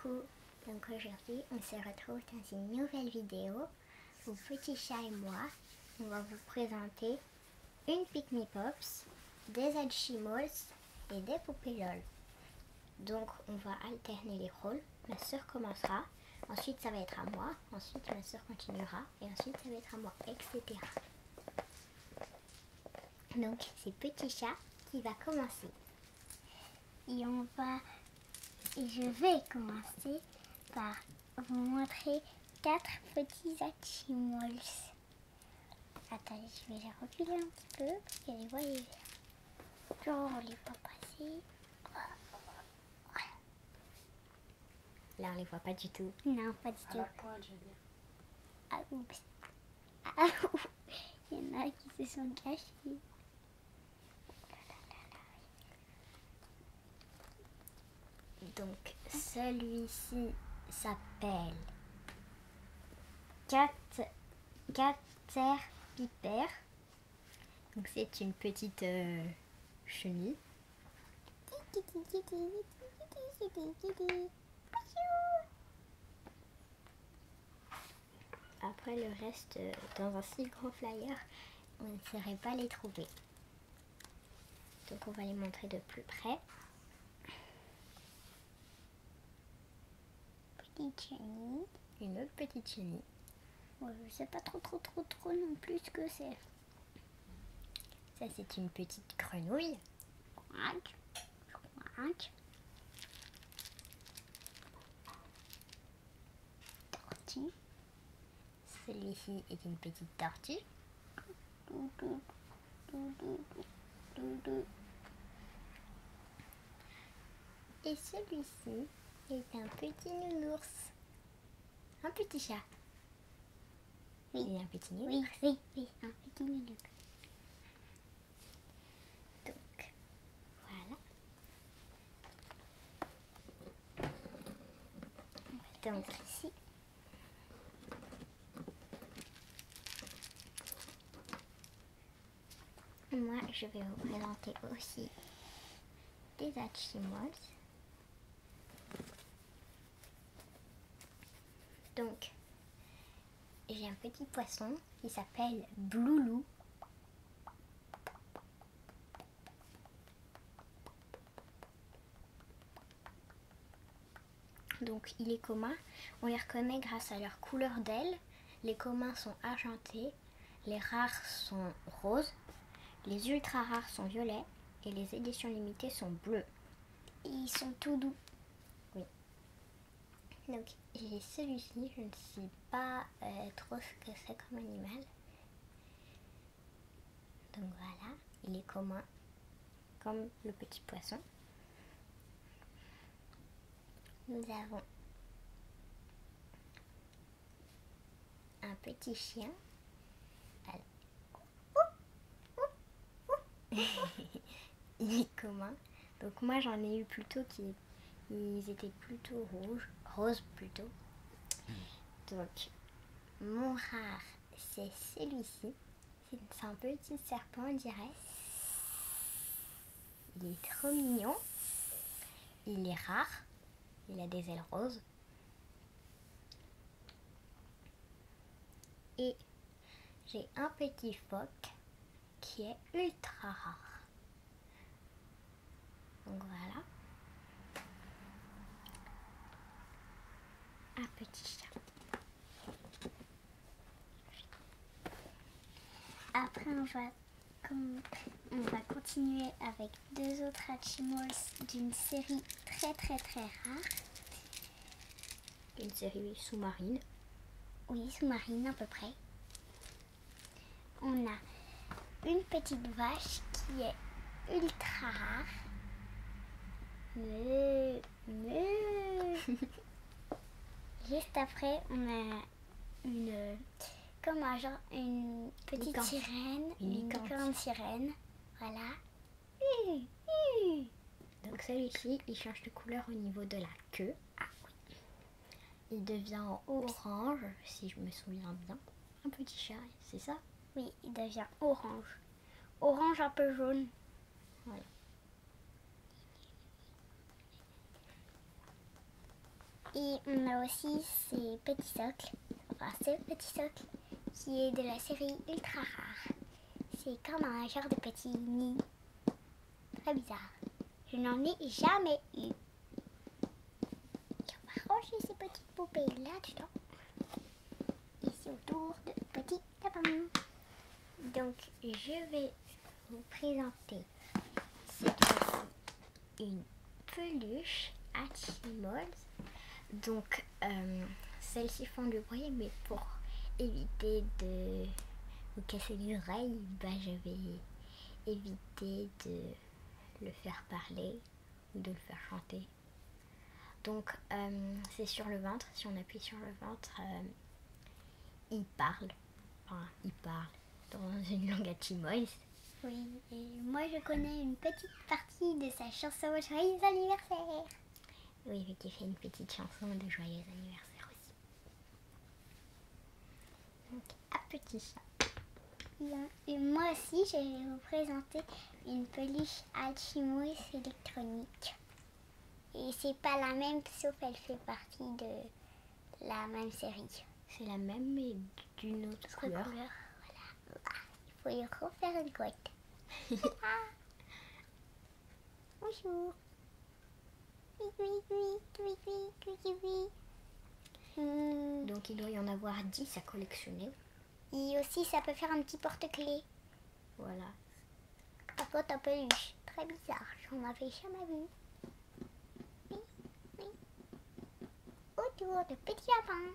Coucou, donc aujourd'hui on se retrouve dans une nouvelle vidéo où Petit Chat et moi, on va vous présenter une Pick Me Pops, des Hatchimals et des poupées LOL. Donc on va alterner les rôles, ma soeur commencera, ensuite ça va être à moi, ensuite ma soeur continuera et ensuite ça va être à moi, etc. Donc c'est Petit Chat qui va commencer. Et je vais commencer par vous montrer 4 petits Hatchimals. Attendez, je vais les reculer un petit peu pour que les voyez bien. Genre, on les voit passer. Là on les voit pas du tout. Non, pas du tout. À la pointe, je veux dire. Ah, oups. Ah, oups. Il y en a qui se sont cachés. Donc celui-ci s'appelle Caterpillar. Donc c'est une petite chenille. Après le reste, dans un si grand flyer, on ne saurait pas les trouver. Donc on va les montrer de plus près. Petite chenille. Une autre petite chenille. Ouais, je sais pas trop non plus ce que c'est. Ça c'est une petite grenouille. Quack, quack. Tortue. Celui-ci est une petite tortue. Doudou, doudou, doudou. Et celui-ci est un petit nounours. Un petit chat. Oui. Et un petit nounours. Oui, un petit nounours. Donc, voilà. Donc, Ici. moi, je vais vous présenter aussi des Hatchimals. Donc, j'ai un petit poisson qui s'appelle Bloulou. Donc, il est commun. On les reconnaît grâce à leur couleur d'ailes. Les communs sont argentés, les rares sont roses, les ultra rares sont violets et les éditions limitées sont bleues. Et ils sont tout doux. Donc j'ai celui-ci, je ne sais pas trop ce que c'est comme animal. Donc voilà, il est commun, comme le petit poisson. Nous avons un petit chien. Il est commun. Donc moi j'en ai eu plutôt ils étaient plutôt roses plutôt. Donc mon rare c'est celui-ci. C'est un petit serpent on dirait. Il est trop mignon. Il est rare. Il a des ailes roses. Et j'ai un petit phoque qui est ultra rare. Donc voilà. Un petit chat. Après, on va continuer avec 2 autres Hatchimals d'une série très rare. Une série sous-marine. Oui, sous-marine à peu près. On a une petite vache qui est ultra rare. Juste après, on a une petite Licorne. sirène, Une une licorne. licorne sirène. Voilà. Donc celui-ci, il change de couleur au niveau de la queue. Il devient orange, si je me souviens bien. Un petit chat, c'est ça? Oui, il devient orange. Orange un peu jaune. Voilà. Et on a aussi ces petits socles, enfin ce petit socle qui est de la série ultra rare. C'est comme un genre de petit nid. Très bizarre. Je n'en ai jamais eu. Et on va ranger ces petites poupées là-dedans. Ici autour de petits lapins. Donc, je vais vous présenter cette fois une peluche Hatchimals. Donc, celles-ci font du bruit, mais pour éviter de vous casser les oreilles, je vais éviter de le faire parler ou de le faire chanter. Donc, c'est sur le ventre. Si on appuie sur le ventre, il parle. Enfin, il parle dans une langue Hatchimals. Oui, et moi je connais une petite partie de sa chanson Joyeux anniversaire. Oui, qui fait une petite chanson de joyeux anniversaire aussi. Donc, un petit chat. Et moi aussi, je vais vous présenter une peluche Hatchimals électronique. Et c'est pas la même, sauf elle fait partie de la même série. C'est la même, mais d'une autre couleur. Voilà. Il faut y refaire une couette. Bonjour. Donc il doit y en avoir 10 à collectionner. Et aussi ça peut faire un petit porte-clés. Voilà. Par contre en peluche. Très bizarre, j'en avais jamais vu. Oui, oui. Autour de petits lapins.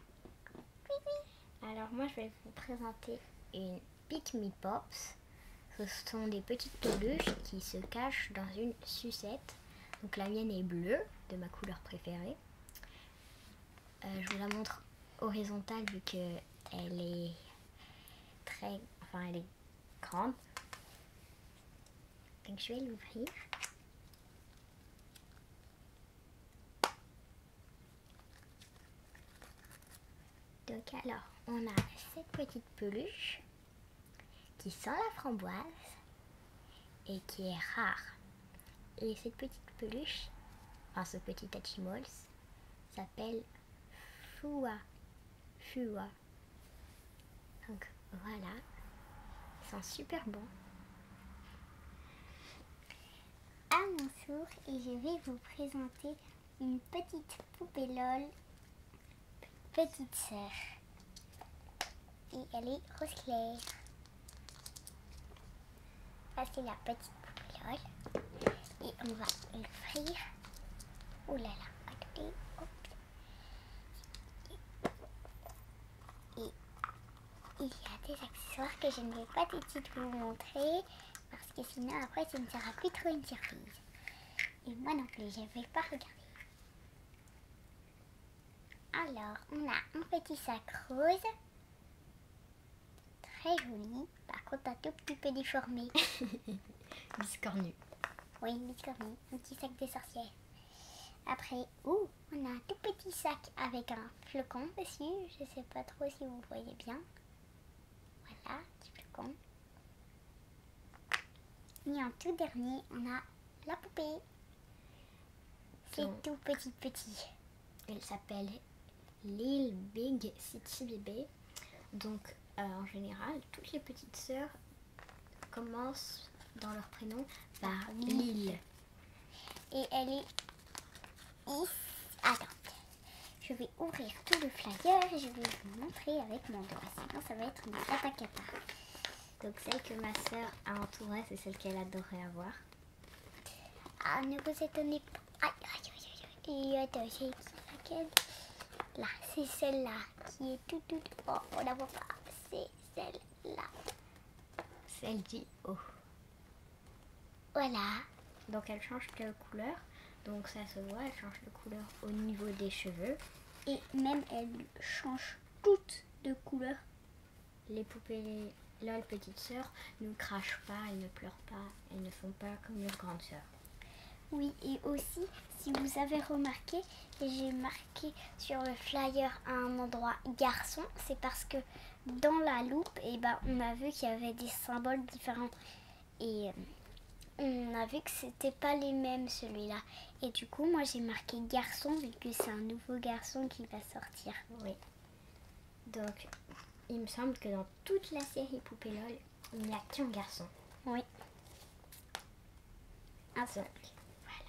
Oui, oui. Alors moi je vais vous présenter une Pick Me Pops. Ce sont des petites peluches qui se cachent dans une sucette. Donc la mienne est bleue, de ma couleur préférée. Je vous la montre horizontale vu qu'elle est elle est grande. Donc je vais l'ouvrir. Donc alors, on a cette petite peluche qui sent la framboise et qui est rare. Et cette petite peluche, enfin ce petit Hatchimals, s'appelle Fua. Donc voilà, ils sont super bons. À mon tour, et je vais vous présenter une petite poupée LOL, petite sœur. Et elle est rose clair. Ça c'est la petite poupée LOL. Et on va l'ouvrir. Oh là là, attendez. Hop. Et il y a des accessoires que je ne vais pas tout de suite vous montrer parce que sinon après ça ne sera plus trop une surprise. Et moi non plus, je ne vais pas regarder. Alors, on a un petit sac rose. Très joli. Par contre, un tout petit peu déformé. Biscornu. Oui, biscornu. Un petit sac de sorcière. Après, on a un tout petit sac avec un flocon dessus. Je ne sais pas trop si vous voyez bien. Voilà, petit flocon. Et en tout dernier, on a la poupée. C'est tout petit. Elle s'appelle Lil Big City Baby. Donc en général, toutes les petites sœurs commencent dans leur prénom par Lil. Et elle est ici. Attends, je vais ouvrir tout le flyer et je vais vous montrer avec mon doigt. Sinon, ça va être une catacata. Donc celle que ma sœur a entourée, c'est celle qu'elle adorait avoir. Ah, ne vous étonnez pas. Et attends, c'est laquelle? Là, c'est celle-là qui est toute. Oh, on la voit pas. C'est celle-là. Celle dit oh. Voilà. Donc elle change de couleur. Donc ça se voit, elle change de couleur au niveau des cheveux. Et même elle change toutes de couleur. Les poupées LOL petites sœurs ne crachent pas, elles ne pleurent pas, elles ne font pas comme leurs grandes sœurs. Oui, et aussi, si vous avez remarqué, j'ai marqué sur le flyer à un endroit garçon, c'est parce que dans la loupe, on a vu qu'il y avait des symboles différents. Et on a vu que c'était pas les mêmes celui-là. Et du coup, moi j'ai marqué garçon vu que c'est un nouveau garçon qui va sortir. Oui. Donc, il me semble que dans toute la série Poupée LOL, il n'y a qu'un garçon. Oui. Un seul. Voilà.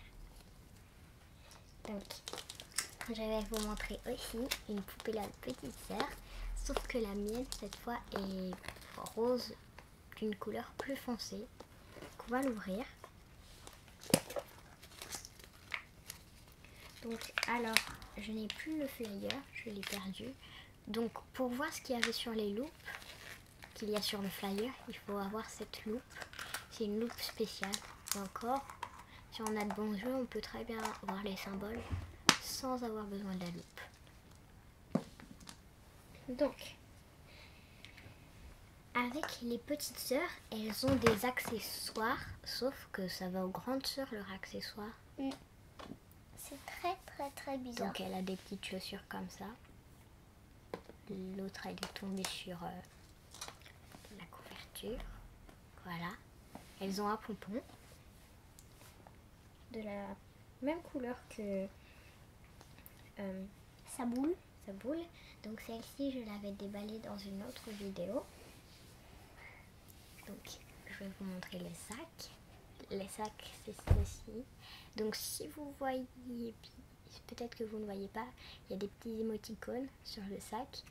Donc, je vais vous montrer aussi une Poupée LOL petite sœur. Sauf que la mienne, cette fois, est rose d'une couleur plus foncée. Donc, on va l'ouvrir. Donc, alors, je n'ai plus le flyer, je l'ai perdu. Donc, pour voir ce qu'il y avait sur les loupes, qu'il y a sur le flyer, il faut avoir cette loupe. C'est une loupe spéciale. Et encore, si on a de bons yeux, on peut très bien voir les symboles sans avoir besoin de la loupe. Donc, avec les petites sœurs, elles ont des accessoires, sauf que ça va aux grandes sœurs, leur accessoire. C'est très bizarre. Donc elle a des petites chaussures comme ça. L'autre elle est tombée sur la couverture. Voilà. Elles ont un pompon de la même couleur que sa boule. Donc celle-ci je l'avais déballée dans une autre vidéo. Donc je vais vous montrer les sacs. Les sacs c'est ceci. Donc si vous voyez, peut-être que vous ne voyez pas, il y a des petits émoticônes sur le sac.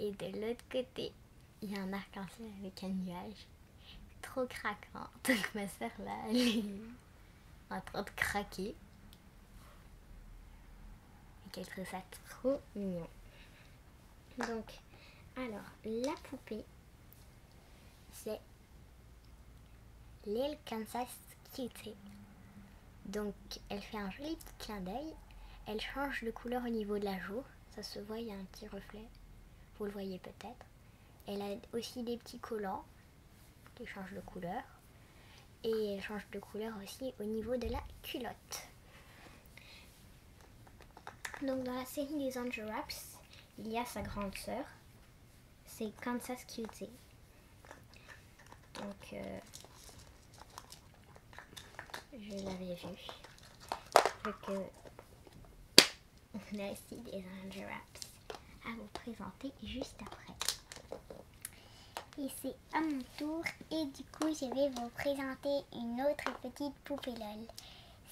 Et de l'autre côté, il y a un arc-en-ciel avec un nuage. Trop craquant. Donc ma soeur là, elle est en train de craquer. Et qu'elle trouve ça trop mignon. Donc, alors, la poupée, c'est Lil Kansas Cutie. Donc, elle fait un joli petit clin d'œil. Elle change de couleur au niveau de la joue. Ça se voit, il y a un petit reflet. Vous le voyez peut-être. Elle a aussi des petits collants qui changent de couleur. Et elle change de couleur aussi au niveau de la culotte. Donc, dans la série des Angel Wraps, il y a sa grande sœur. C'est Kansas Cutie. Donc, je l'avais vue. Vu que on a aussi des Angel Wraps à vous présenter juste après. Et c'est à mon tour. Et du coup, je vais vous présenter une autre petite Poupée LOL.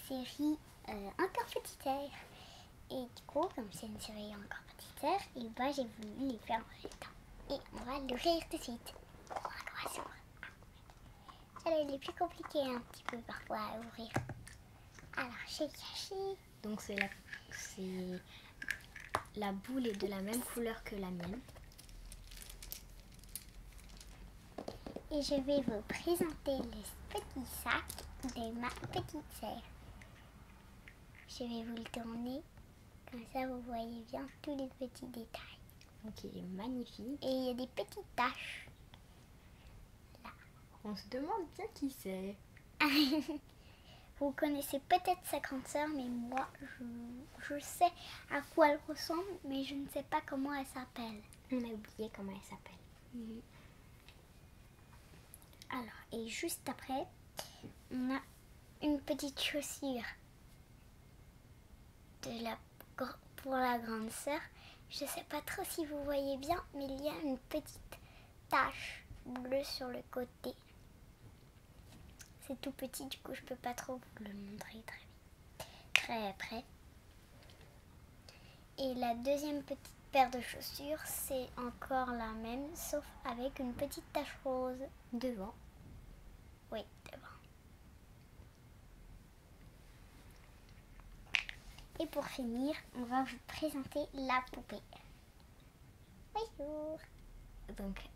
Série Encore Petite Sœur. Et du coup, comme c'est une série Encore Petite Sœur, et bah, j'ai voulu les faire en même temps. Et on va l'ouvrir tout de suite. On va voir comment elle s'ouvre. Elle est plus compliquée un petit peu parfois à ouvrir. Alors, j'ai caché. Donc la boule est de la même couleur que la mienne. Et je vais vous présenter les petits sacs de ma petite sœur. Je vais vous le tourner, comme ça vous voyez bien tous les petits détails. Donc il est magnifique. Et il y a des petites taches. Là. On se demande bien qui c'est. Vous connaissez peut-être sa grande sœur, mais moi je sais à quoi elle ressemble, mais je ne sais pas comment elle s'appelle. On a oublié comment elle s'appelle. Alors, et juste après, on a une petite chaussure pour la grande sœur. Je ne sais pas trop si vous voyez bien, mais il y a une petite tache bleue sur le côté. C'est tout petit, du coup je peux pas trop vous le montrer très près. Et la deuxième petite paire de chaussures, c'est encore la même, sauf avec une petite tache rose Devant. Oui, devant. Et pour finir, on va vous présenter la poupée. Bonjour. Donc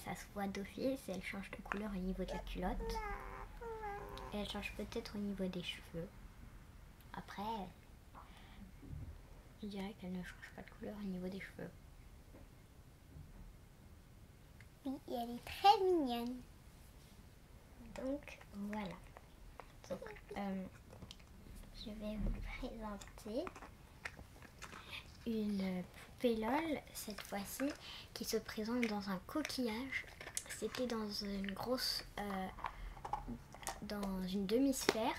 ça se voit d'office, elle change de couleur au niveau de la culotte. Et elle change peut-être au niveau des cheveux. Après, je dirais qu'elle ne change pas de couleur au niveau des cheveux. Oui, et elle est très mignonne. Donc voilà. Donc, je vais vous présenter une poupée LOL, cette fois-ci, qui se présente dans un coquillage. C'était dans une grosse dans une demi-sphère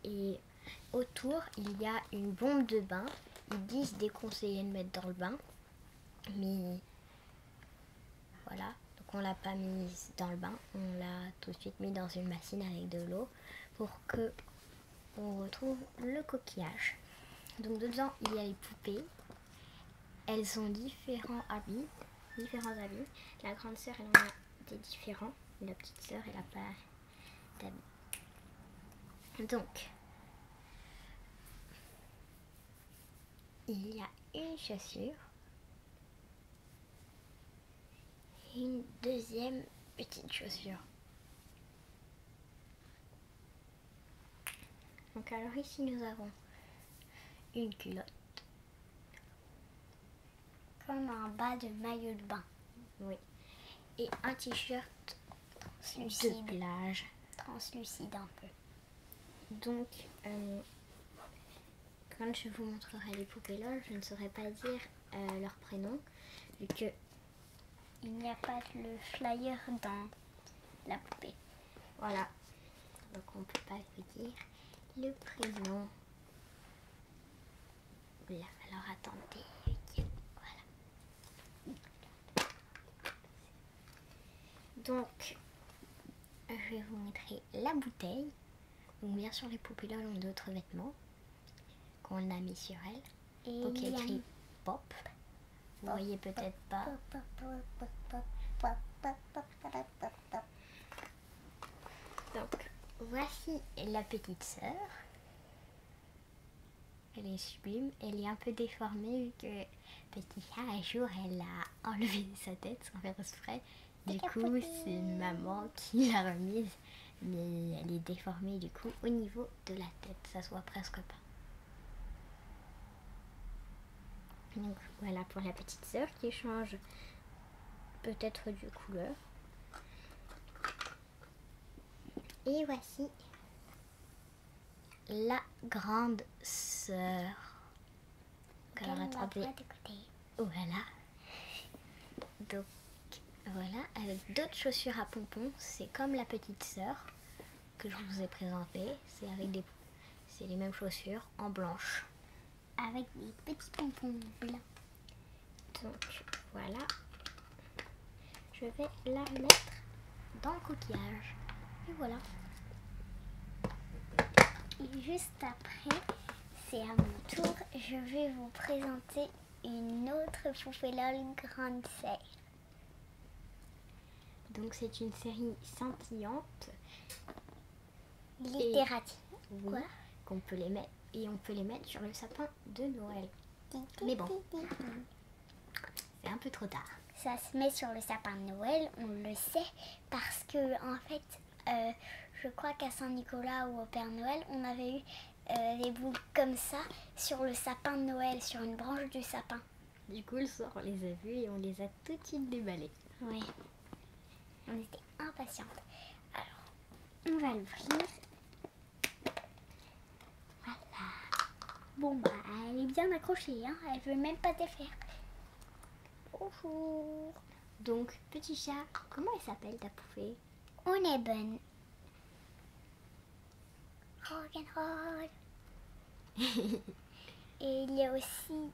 et autour il y a une bombe de bain. Ils disent déconseillé de mettre dans le bain, mais voilà, donc on l'a pas mise dans le bain, on l'a tout de suite mis dans une bassine avec de l'eau pour que on retrouve le coquillage. Donc dedans il y a les poupées, elles ont différents habits. La grande sœur elle en a des différents, la petite sœur elle n'a pas d'habits. Donc il y a une chaussure, et une deuxième petite chaussure. Donc alors ici nous avons une culotte. Comme un bas de maillot de bain. Oui. Et un t-shirt Translucide. de plage. Translucide un peu. Donc, quand je vous montrerai les poupées LOL, je ne saurais pas dire leur prénom, vu que il n'y a pas le flyer dans la poupée. Voilà. Donc on ne peut pas vous dire le prénom. Là, alors attendez. Voilà. Donc, je vais vous montrer la bouteille. Donc bien sûr les poupées LOL ont d'autres vêtements qu'on a mis sur elles. Et Donc il y a a écrit pop. Vous voyez peut-être pas. Donc voici la petite sœur. Elle est sublime. Elle est un peu déformée vu que petit chat un jour elle a enlevé sa tête sans faire exprès. Du coup c'est maman qui l'a remise. Mais elle est déformée du coup au niveau de la tête. Ça se voit presque pas. Donc voilà pour la petite sœur qui change peut-être de couleur. Et voici la grande sœur. Alors attendez. Voilà. Donc voilà, avec d'autres chaussures à pompons. C'est comme la petite sœur que je vous ai présentée. C'est les mêmes chaussures en blanche. Avec des petits pompons blancs. Donc voilà. Je vais la mettre dans le coquillage. Et voilà. Et juste après, c'est à mon tour. Je vais vous présenter une autre poupée LOL grande sœur. Donc c'est une série scintillante. Littérative. Oui, Quoi qu'on peut les mettre et on peut les mettre sur le sapin de Noël. Mais bon, c'est un peu trop tard. Ça se met sur le sapin de Noël, on le sait, parce que en fait, je crois qu'à Saint-Nicolas ou au Père Noël, on avait eu des boules comme ça sur le sapin de Noël, sur une branche du sapin. Du coup, le soir, on les a vus et on les a tout de suite déballés. Oui. On était impatientes. Alors, on va l'ouvrir. Voilà. Bon, bah, elle est bien accrochée, hein. Elle veut même pas défaire. Bonjour. Donc, petit chat, comment elle s'appelle ta poupée? On est bonne. Rock'n'roll. Et il y a aussi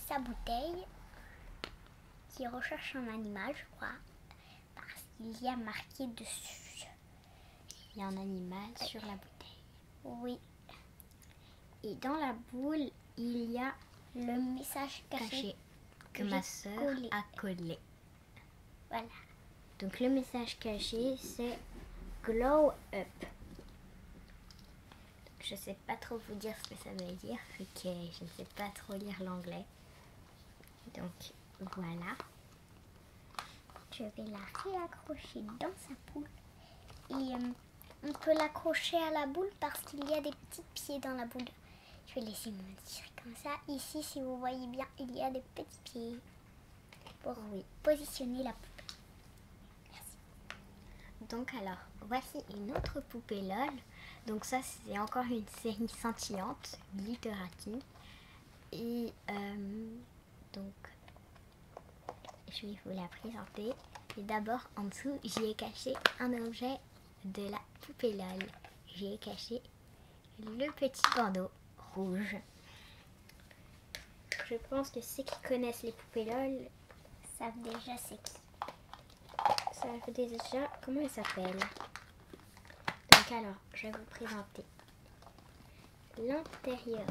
sa bouteille qui recherche un animal, je crois, parce qu'il y a marqué dessus. Il y a un animal sur la bouteille. Oui. Et dans la boule, il y a le message caché que ma sœur a collé. Voilà. Donc le message caché, c'est Glow Up. Je ne sais pas trop vous dire ce que ça veut dire, vu que je ne sais pas trop lire l'anglais. Donc voilà. Je vais la réaccrocher dans sa boule. Et on peut l'accrocher à la boule parce qu'il y a des petits pieds dans la boule. Je vais laisser mon tirer comme ça. Ici, si vous voyez bien, il y a des petits pieds pour positionner la poupée. Merci. Donc alors, voici une autre poupée LOL. Donc ça, c'est encore une série scintillante, littérative. Et donc, je vais vous la présenter. Et d'abord, en dessous, j'y ai caché un objet de la poupée LOL. J'ai caché le petit bandeau rouge. Je pense que ceux qui connaissent les poupées LOL savent déjà c'est qui. savent déjà comment elles s'appellent. Donc alors, je vais vous présenter l'intérieur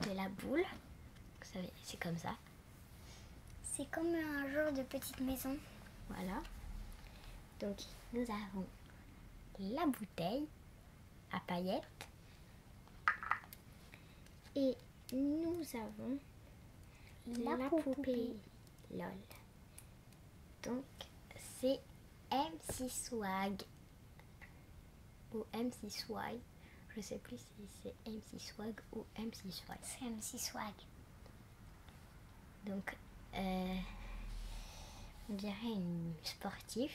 de la boule. Vous savez, c'est comme ça. C'est comme un genre de petite maison. Voilà. Donc nous avons la bouteille à paillettes. Et nous avons la poupée LOL. Donc c'est MC Swag ou MC Swag. Je sais plus si c'est MC Swag ou MC Swag. C'est MC Swag. Donc on dirait une sportive.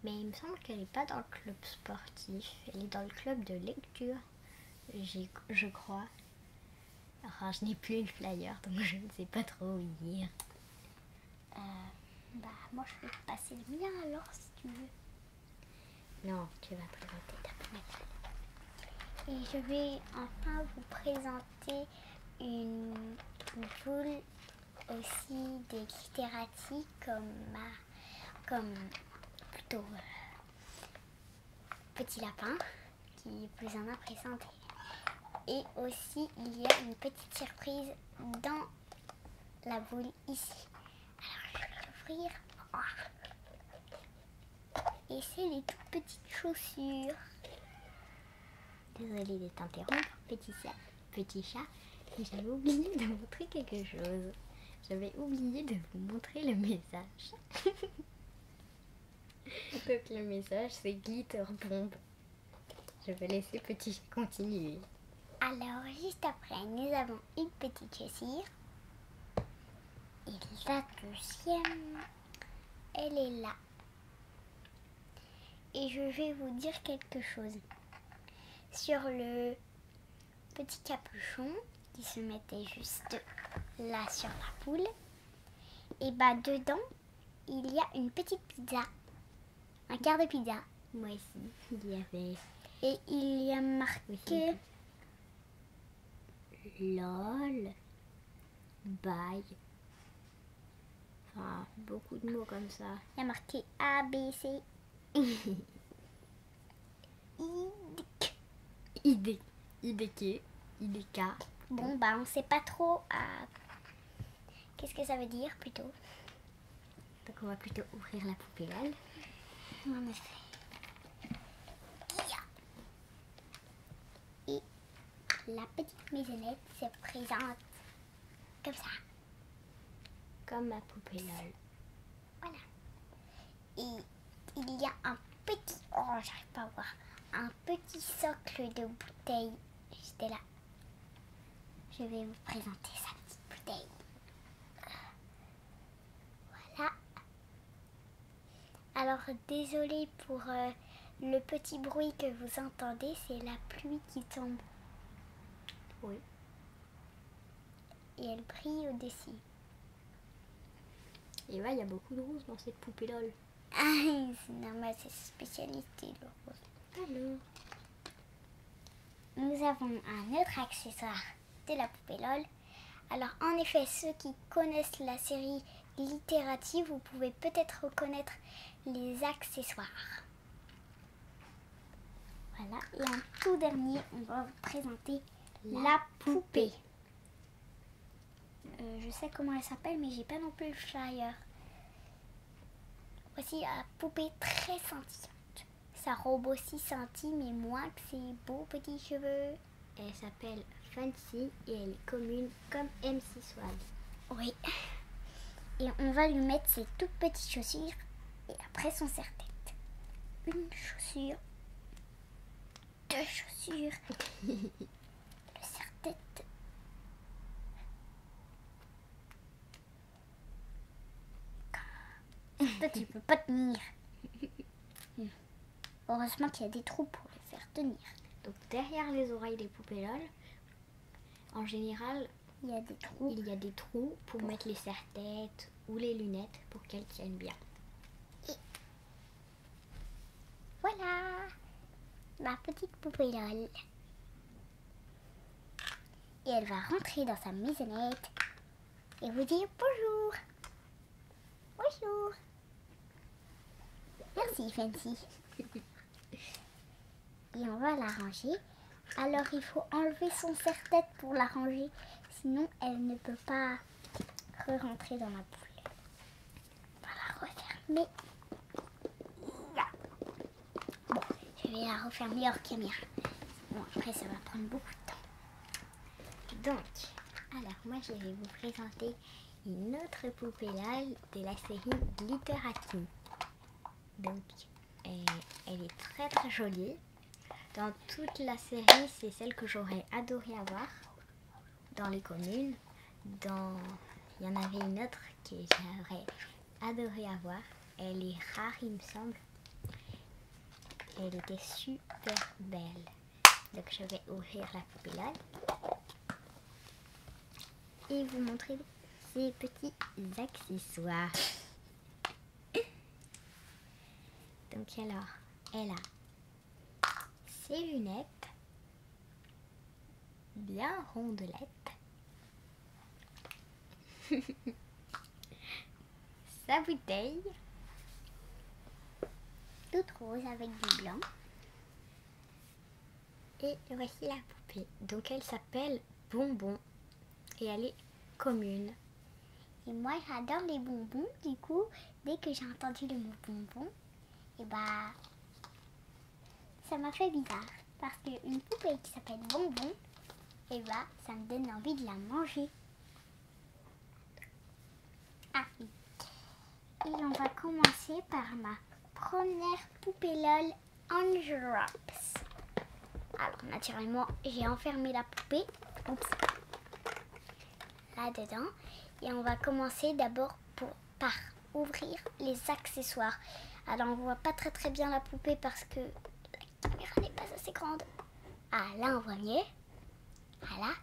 Mais il me semble qu'elle n'est pas dans le club sportif. Elle est dans le club de lecture, je crois. Enfin, je n'ai plus le flyer, donc je ne sais pas trop où lire. Moi, je vais te passer le mien alors, si tu veux. Non, tu vas présenter ta première. Et je vais enfin vous présenter une boule aussi de littératie comme plutôt Petit Lapin, qui vous en a présenté. Et aussi, il y a une petite surprise dans la boule ici. Alors, je vais l'ouvrir. Et c'est les toutes petites chaussures. Désolée de t'interrompre, petit chat, mais j'avais oublié de montrer quelque chose. J'avais oublié de vous montrer le message. Donc le message, c'est Glitter Bomb. Je vais laisser petit chat continuer. Alors, juste après, nous avons une petite chaussure. Et la deuxième, elle est là. Et je vais vous dire quelque chose. Sur le petit capuchon qui se mettait juste là sur la boule, et dedans, il y a une petite pizza. Un quart de pizza. Moi aussi, il y avait... Et il y a marqué... LOL, bye. Enfin, beaucoup de mots comme ça. Il y a marqué A, B, C, IDK. Bon, on ne sait pas trop qu'est-ce que ça veut dire plutôt. Donc on va plutôt ouvrir la poupée LOL. En effet. Et la petite maisonnette se présente comme ça. Comme ma poupée LOL. Voilà. Et il y a un petit... Oh, j'arrive pas à voir. Un petit socle de bouteille juste là. Je vais vous présenter sa petite bouteille. Voilà. Alors, désolée pour le petit bruit que vous entendez, c'est la pluie qui tombe. Oui. Et elle brille au-dessus. Et ouais, il y a beaucoup de roses dans cette poupée LOL. Ah, c'est normal, c'est sa spécialité, le rose. Alors, nous avons un autre accessoire de la poupée LOL. Alors, en effet, ceux qui connaissent la série littérative, vous pouvez peut-être reconnaître les accessoires. Voilà, et en tout dernier, on va vous présenter la poupée. Je sais comment elle s'appelle, mais j'ai pas non plus le flyer. Voici la poupée très scintillante. Sa robe aussi scintille, mais moins que ses beaux petits cheveux. elle s'appelle Fancy et elle est commune comme MC Swag. Oui. Et on va lui mettre ses toutes petites chaussures et après son serre-tête. Une chaussure, deux chaussures, le serre-tête. Toi, tu peux pas tenir. Heureusement qu'il y a des trous pour le faire tenir. Donc derrière les oreilles des poupées LOL, en général, Il y a des trous. il y a des trous pour mettre les serre-têtes ou les lunettes pour qu'elles tiennent bien. voilà ma petite poupée LOL. Et elle va rentrer dans sa maisonnette et vous dire bonjour. Bonjour. Merci Fancy. Et on va la ranger. Alors il faut enlever son serre-tête pour la ranger. Sinon elle ne peut pas re-rentrer dans la boule. On va la refermer. Bon, je vais la refermer hors caméra. Bon, après ça va prendre beaucoup de temps. Donc, alors moi je vais vous présenter une autre poupée LOL de la série Glitterati. Donc, elle est très très jolie. Dans toute la série, c'est celle que j'aurais adoré avoir dans les communes. Il y en avait une autre que j'aurais adoré avoir. Elle est rare, il me semble. Elle était super belle. Donc je vais ouvrir la poupée LOL et vous montrer ces petits accessoires. Donc alors, elle a ses lunettes bien rondelettes, sa bouteille Toute rose avec du blanc. et voici la poupée. Donc elle s'appelle Bonbon et elle est commune. Et moi j'adore les bonbons. Du coup, dès que j'ai entendu le mot bonbon, et bah ça m'a fait bizarre. Parce qu'une poupée qui s'appelle Bonbon, et bah ça me donne envie de la manger. Ah oui. Et on va commencer par ma première poupée LOL Drops. Alors naturellement, j'ai enfermé la poupée. Oups. Là-dedans. Et on va commencer d'abord par ouvrir les accessoires. Alors on voit pas très bien la poupée parce que la caméra n'est pas assez grande. Ah là on voit mieux. Voilà.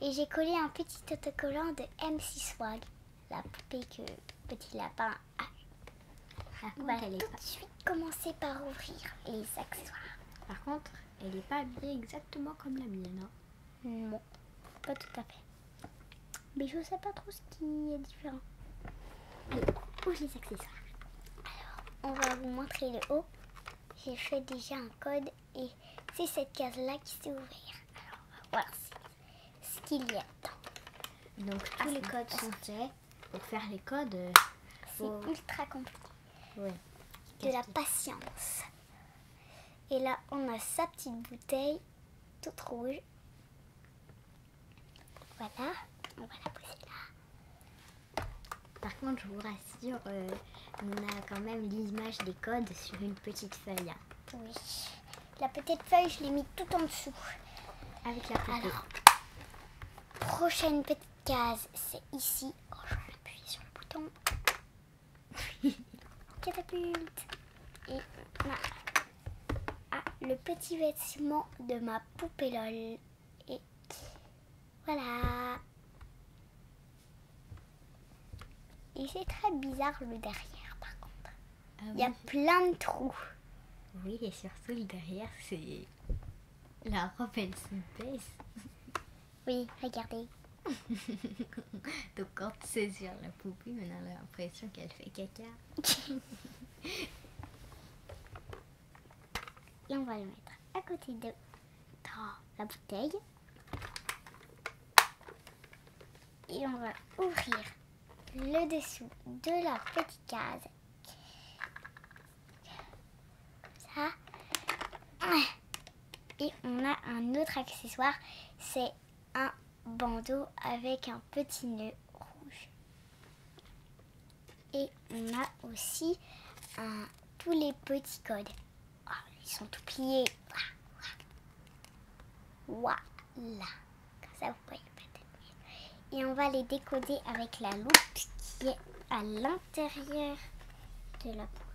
Et j'ai collé un petit autocollant de MC Swag. La poupée que Petit Lapin a. On va tout de suite commencer par ouvrir les accessoires. Par contre, elle n'est pas habillée exactement comme la mienne. Non, pas tout à fait. Mais je sais pas trop ce qui est différent. Allez, ouvre les accessoires. Alors, on va vous montrer le haut. J'ai fait déjà un code et c'est cette case-là qui s'est ouverte. Alors, on va voir ce qu'il y a dedans. Donc tous les codes sont faits. Pour faire les codes, c'est ultra compliqué. Ouais. De la patience. Et là, on a sa petite bouteille toute rouge. Voilà, on va la poser là. Par contre, je vous rassure, on a quand même l'image des codes sur une petite feuille. Oui, la petite feuille, je l'ai mis tout en dessous. Avec la poupée. Alors, prochaine petite case, c'est ici. Oh, je vais appuyer sur le bouton. Catapulte. Et le petit vêtement de ma poupée LOL. Et voilà. Et c'est très bizarre le derrière par contre. Ah Il y a plein de trous. Oui, et surtout le derrière, c'est... La robe, elle se baisse. Oui, regardez. Donc quand c'est sur la poupée, on a l'impression qu'elle fait caca. Et on va le mettre à côté de la bouteille. Et on va ouvrir le dessous de la petite case. Ça. Et on a un autre accessoire. C'est un bandeau avec un petit nœud rouge. Et on a aussi tous les petits codes. Oh, ils sont tout pliés. Voilà. Comme ça, vous voyez peut-être mieux. Et on va les décoder avec la loupe qui est à l'intérieur de la poule.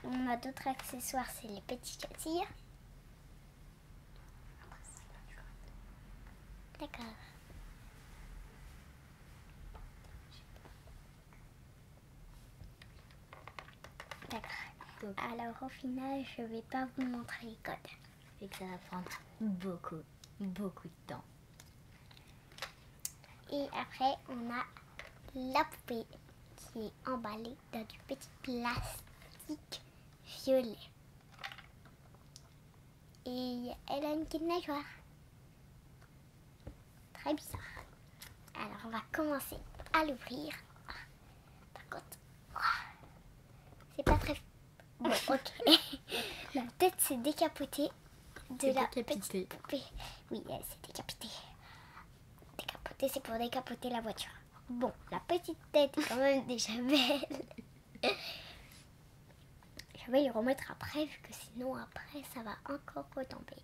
On a d'autres accessoires, c'est les petits châssis. D'accord. Donc, alors au final, je vais pas vous montrer les codes. et que ça va prendre beaucoup de temps. Et après, on a la poupée qui est emballée dans du petit plastique violet. Et elle a une queue de nageoire. Très bizarre. Alors, on va commencer à l'ouvrir. Par contre, c'est pas très... Bon, ok. La tête s'est décapotée de la petite poupée. Oui, elle s'est décapotée. Décapoter, c'est pour décapoter la voiture. Bon, la petite tête est quand même déjà belle. Je vais les remettre après, vu que sinon après ça va encore retomber.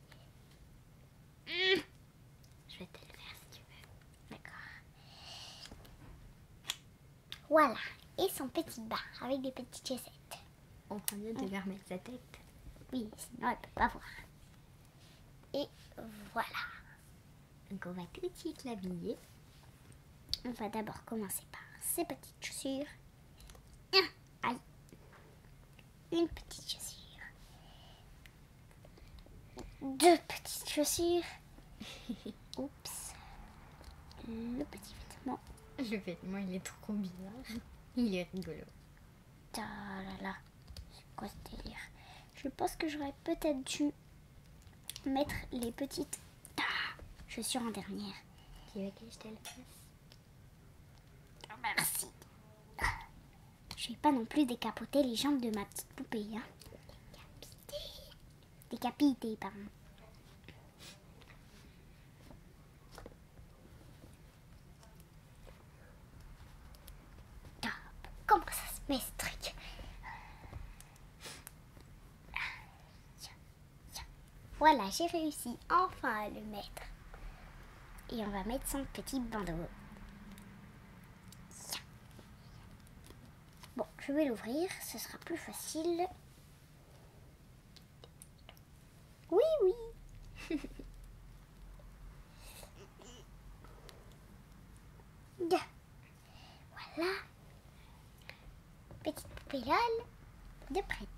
Je vais te le faire si tu veux. D'accord. Voilà. Et son petit bas avec des petites chaussettes. On prend bien de lui remettre sa tête. Oui, sinon elle peut pas voir. Et voilà. Donc on va tout de suite l'habiller. On va d'abord commencer par ses petites chaussures. Aïe. Une petite chaussure. Deux petites chaussures. Oups. Le petit vêtement. Le vêtement, il est trop bizarre. Il est rigolo. Oh là là. C'est quoi ce délire? Je pense que j'aurais peut-être dû mettre les petites chaussures en dernière. Tu veux que je te le fasse? Merci. Je vais pas non plus décapoter les jambes de ma petite poupée. Hein. Décapité, pardon. Comment ça se met ce truc? Voilà, j'ai réussi enfin à le mettre. Et on va mettre son petit bandeau. Bon, je vais l'ouvrir, ce sera plus facile. Oui, oui. Voilà. Petite poupée LOL de prête.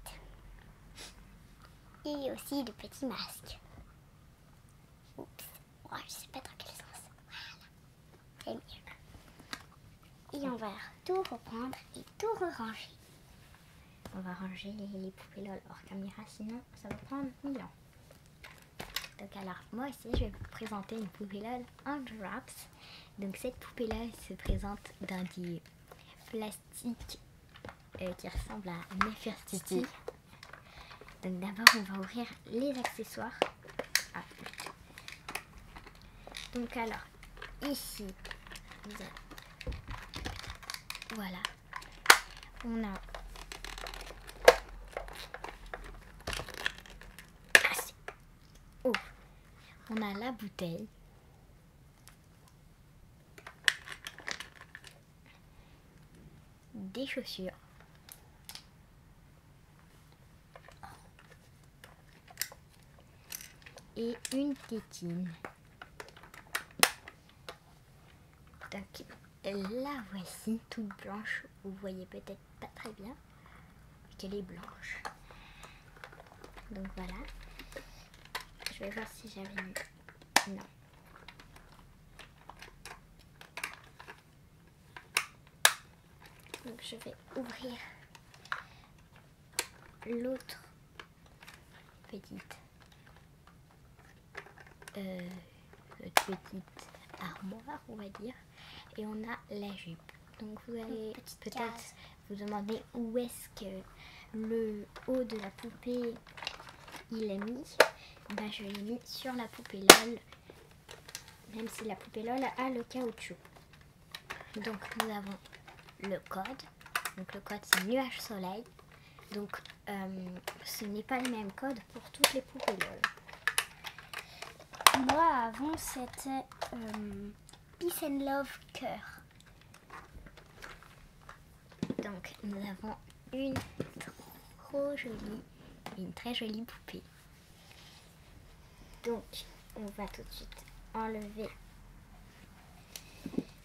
Et aussi le petit masque. Oups. Oh, je sais pas dans quel sens. Voilà. C'est mieux. Et on va tout reprendre et tout ranger. On va ranger les poupées LOL hors caméra, sinon ça va prendre 1000 ans. Donc alors, moi aussi, je vais vous présenter une poupée LOL en drops. Donc cette poupée LOL se présente dans du plastique qui ressemble à Nefertiti. Donc d'abord, on va ouvrir les accessoires. Ah. Donc alors, ici, voilà, on a on a la bouteille. Des chaussures. Et une tétine. Donc la voici toute blanche. Vous voyez peut-être pas très bien qu'elle est blanche. Donc voilà. Je vais voir si j'avais mis. Non. Donc je vais ouvrir l'autre petite armoire, on va dire, et on a la jupe. Donc vous allez peut-être vous demander où est-ce que le haut de la poupée il est mis. Ben, je l'ai mis sur la poupée LOL, même si la poupée LOL a le caoutchouc. Donc nous avons le code. Donc le code c'est nuage soleil. Donc ce n'est pas le même code pour toutes les poupées LOL. Moi avant c'était Peace and Love Cœur. Donc nous avons une très jolie poupée. Donc on va tout de suite enlever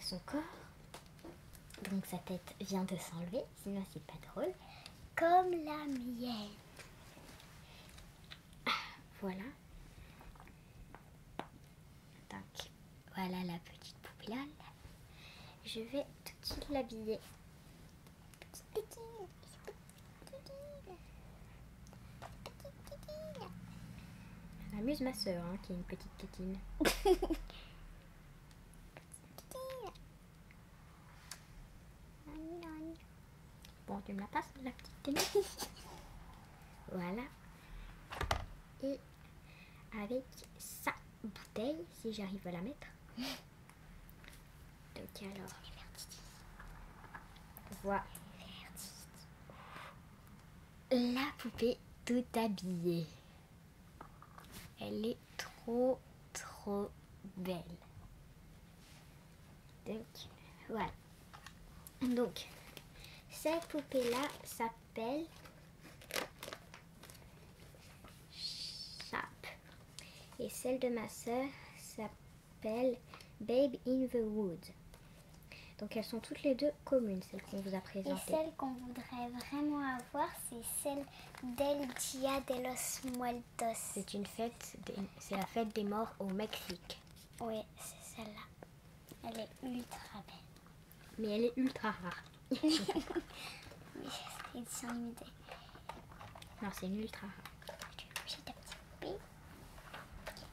son corps. Donc sa tête vient de s'enlever, sinon c'est pas drôle. Comme la mienne. Voilà. Donc, voilà la petite poupée Lol. Je vais tout de suite l'habiller. Petite tétine. Elle amuse ma soeur qui est une petite tétine. Bon, tu me la passes, la petite tétine. Voilà. Et avec sa bouteille, si j'arrive à la mettre. Donc alors, voilà. La poupée tout habillée. Elle est trop belle. Donc voilà. Donc cette poupée là s'appelle Chap. Et celle de ma soeur s'appelle Babe in the Wood. Donc elles sont toutes les deux communes, celles qu'on vous a Et présentées. celle qu'on voudrait vraiment avoir, c'est celle d'El Dia de los Muertos. C'est une fête, c'est la fête des morts au Mexique. Oui, c'est celle-là. Elle est ultra belle. Mais elle est ultra rare. Oui, c'est édition limitée. Non, c'est une ultra rare. Je vais coucher ta petite poupée.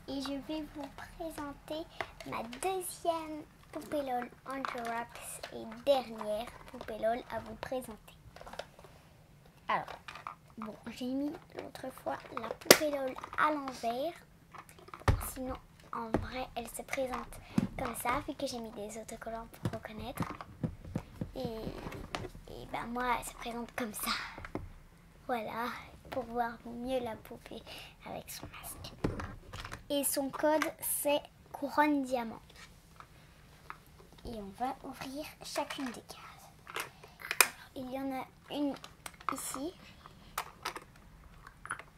Et je vais vous présenter ma deuxième poupée LOL Under Wraps et dernière poupée LOL à vous présenter. Alors, bon, j'ai mis l'autre fois la poupée LOL à l'envers. Sinon, en vrai, elle se présente comme ça, vu que j'ai mis des autocollants pour reconnaître. Et ben moi, elle se présente comme ça. Voilà, pour voir mieux la poupée avec son masque. Et son code, c'est couronne diamant. Et on va ouvrir chacune des cases. Alors, il y en a une ici.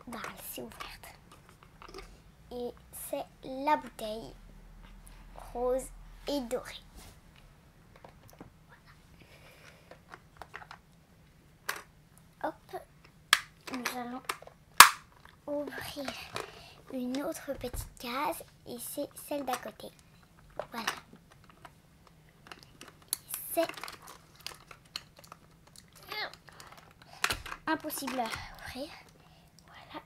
Bah, c'est ouverte. Et c'est la bouteille rose et dorée. Voilà. Hop, nous allons ouvrir une autre petite case et c'est celle d'à côté. Voilà. C'est impossible à ouvrir. Voilà.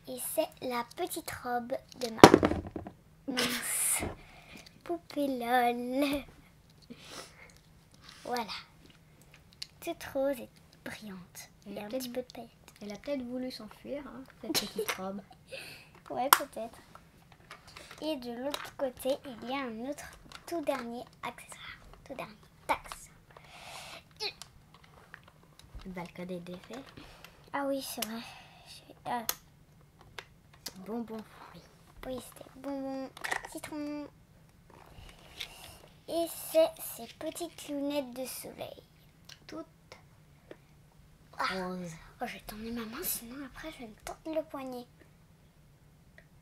Et c'est la petite robe de ma mince poupée LOL. Voilà. Toute rose et brillante. Il y a un petit peu de paillettes. Elle a peut-être voulu s'enfuir, cette petite robe. Ouais, peut-être. Et de l'autre côté, il y a un autre tout dernier accessoire. Tout dernier taxe. Le code est défait. Ah oui, c'est vrai. C'est bonbon fruit. Oui, c'était bonbon citron. Et c'est ces petites lunettes de soleil. Toutes Ah. roses. Oh, je vais tendre ma main, sinon après je vais me tendre le poignet.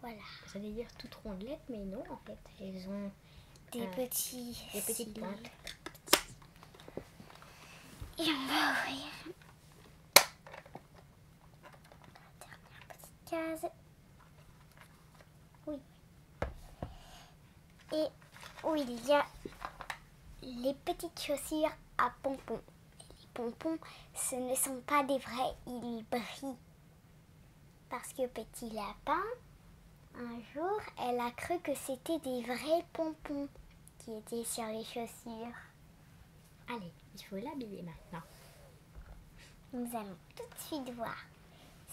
Voilà. Ça veut dire toutes rondelettes, mais non, en fait. Elles ont Des petites pointes. Et on va ouvrir la dernière petite case. Oui. Et où il y a les petites chaussures à pompons. Et les pompons, ce ne sont pas des vrais, ils brillent. Parce que petit lapin, un jour, elle a cru que c'était des vrais pompons qui étaient sur les chaussures. Allez, il faut l'habiller maintenant. Nous allons tout de suite voir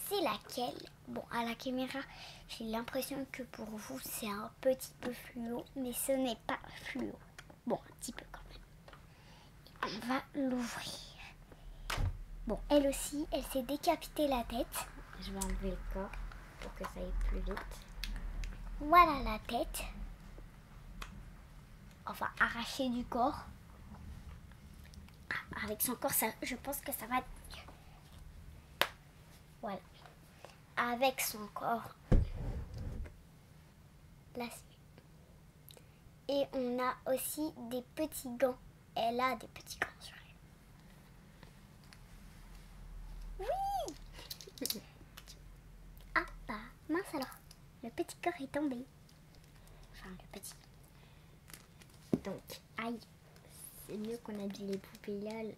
c'est laquelle. Bon, à la caméra, j'ai l'impression que pour vous, c'est un petit peu fluo, mais ce n'est pas fluo. Bon, un petit peu quand même. Et on va l'ouvrir. Bon, elle aussi, elle s'est décapitée la tête. Je vais enlever le corps pour que ça aille plus vite. Voilà la tête. Enfin, arrachée du corps. Ah, avec son corps, ça, je pense que ça va être mieux. Voilà. Avec son corps. Là, et on a aussi des petits gants. Elle a des petits gants sur elle. Oui. Ah bah, mince alors. petit corps est tombé. Enfin, le petit. Donc, aïe, c'est mieux qu'on habille les poupées LOL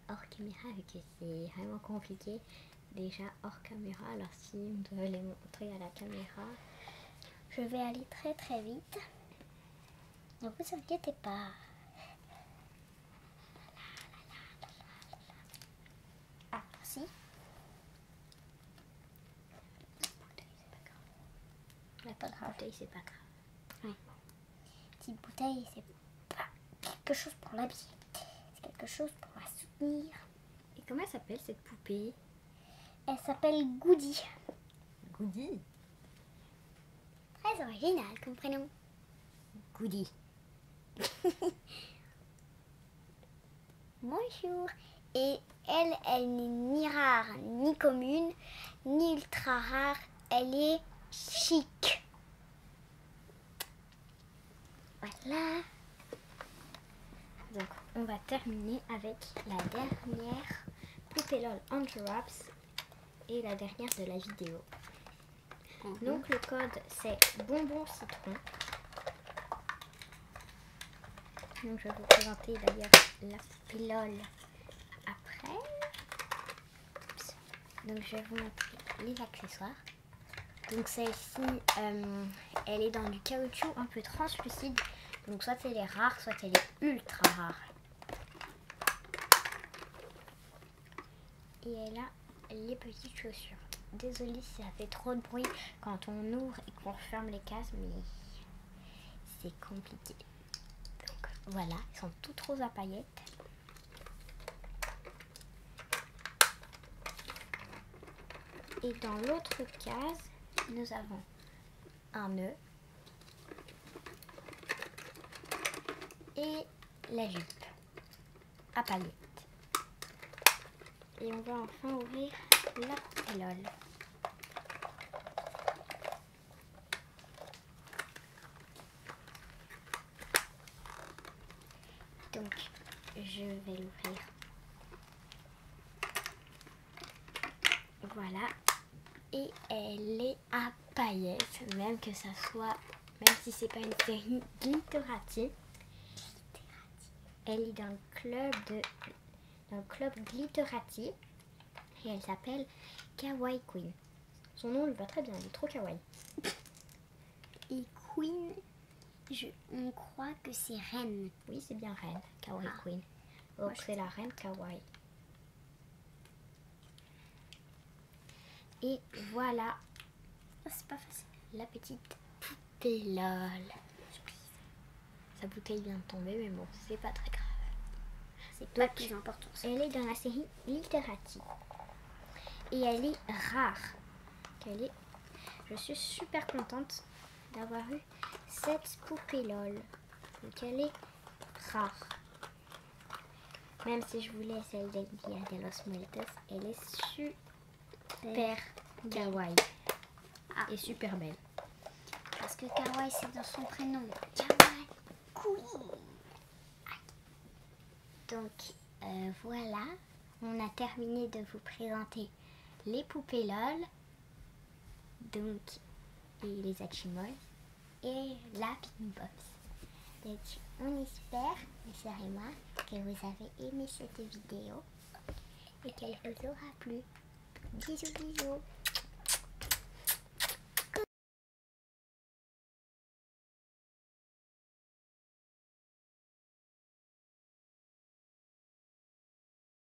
hors caméra, vu que c'est vraiment compliqué. Déjà hors caméra, alors si on doit les montrer à la caméra. Je vais aller très très vite. Ne vous inquiétez pas. Ah, si. La petite bouteille, c'est pas grave. Oui. Petite bouteille, c'est pas quelque chose pour l'habiller. C'est quelque chose pour la soutenir. Et comment elle s'appelle cette poupée? Elle s'appelle Goody. Goody. Très original comme prénom. Goody. Bonjour. Et elle n'est ni rare, ni commune, ni ultra rare. Elle est chic. Voilà. Donc, on va terminer avec la dernière poupée LOL Under Wraps et la dernière de la vidéo. Donc, le code, c'est bonbon citron. Donc, je vais vous présenter d'ailleurs la poupée LOL après. Oups. Donc, je vais vous montrer les accessoires. Donc, celle-ci, elle est dans du caoutchouc un peu translucide. Donc, soit elle est rare, soit elle est ultra rare. Et elle a les petites chaussures. Désolée si ça fait trop de bruit quand on ouvre et qu'on ferme les cases, mais c'est compliqué. Donc voilà, ils sont toutes roses à paillettes. Et dans l'autre case, nous avons un nœud et la jupe à paillettes. Et on va enfin ouvrir la poupée LOL. Donc, je vais l'ouvrir. Voilà. Et elle est à paillettes, même que ça soit, même si c'est pas une série Glitterati. Elle est dans le club Glitterati et elle s'appelle Kawaii Queen. Son nom lui va très bien, elle est trop kawaii. Et Queen, on croit que c'est reine. Oui, c'est bien reine, Kawaii Queen. Donc c'est la reine kawaii. Et voilà, C'est pas facile. la petite poupée LOL. Sa bouteille vient de tomber, mais bon, c'est pas très grave. C'est pas le plus important. Elle est dans la série Glitterati. Et elle est rare. Je suis super contente d'avoir eu cette poupée LOL. Donc elle est rare. Même si je voulais celle de Dia de los Muertos, elle est super kawaii. Et super belle. Parce que kawaii, c'est dans son prénom. Kawaii Queen. Donc voilà, on a terminé de vous présenter les poupées LOL, donc et les Hatchimals et la Pikmin Pops. Donc on espère, mes sœurs et moi, que vous avez aimé cette vidéo et qu'elle vous aura plu. Bisous bisous.